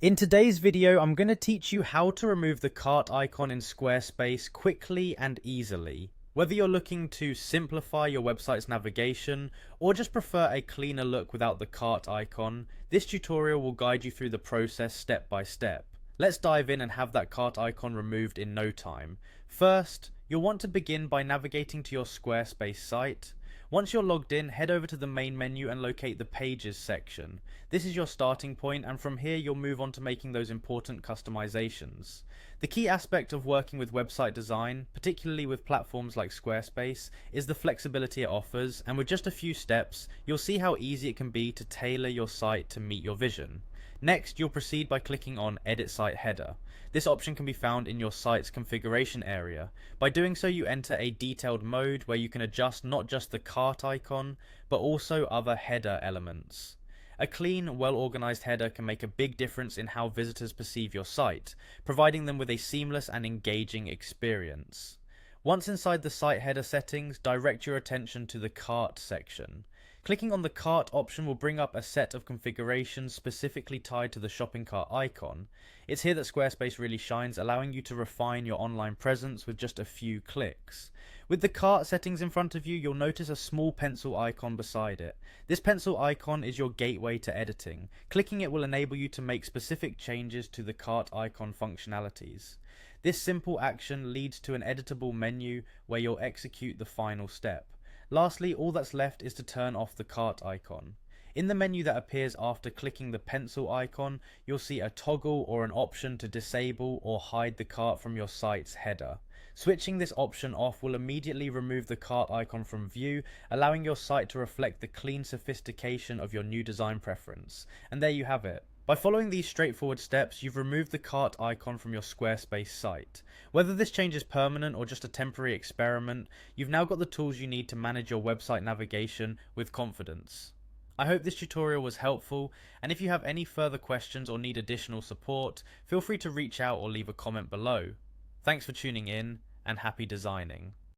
In today's video, I'm going to teach you how to remove the cart icon in Squarespace quickly and easily. Whether you're looking to simplify your website's navigation or just prefer a cleaner look without the cart icon, this tutorial will guide you through the process step by step. Let's dive in and have that cart icon removed in no time. First, you'll want to begin by navigating to your Squarespace site. Once you're logged in, head over to the main menu and locate the Pages section. This is your starting point, and from here you'll move on to making those important customizations. The key aspect of working with website design, particularly with platforms like Squarespace, is the flexibility it offers, and with just a few steps, you'll see how easy it can be to tailor your site to meet your vision. Next, you'll proceed by clicking on Edit Site Header. This option can be found in your site's configuration area. By doing so, you enter a detailed mode where you can adjust not just the cart icon, but also other header elements. A clean, well-organized header can make a big difference in how visitors perceive your site, providing them with a seamless and engaging experience. Once inside the site header settings, direct your attention to the cart section. Clicking on the cart option will bring up a set of configurations specifically tied to the shopping cart icon. It's here that Squarespace really shines, allowing you to refine your online presence with just a few clicks. With the cart settings in front of you, you'll notice a small pencil icon beside it. This pencil icon is your gateway to editing. Clicking it will enable you to make specific changes to the cart icon functionalities. This simple action leads to an editable menu where you'll execute the final step. Lastly, all that's left is to turn off the cart icon. In the menu that appears after clicking the pencil icon, you'll see a toggle or an option to disable or hide the cart from your site's header. Switching this option off will immediately remove the cart icon from view, allowing your site to reflect the clean sophistication of your new design preference. And there you have it. By following these straightforward steps, you've removed the cart icon from your Squarespace site. Whether this change is permanent or just a temporary experiment, you've now got the tools you need to manage your website navigation with confidence. I hope this tutorial was helpful, and if you have any further questions or need additional support, feel free to reach out or leave a comment below. Thanks for tuning in, and happy designing.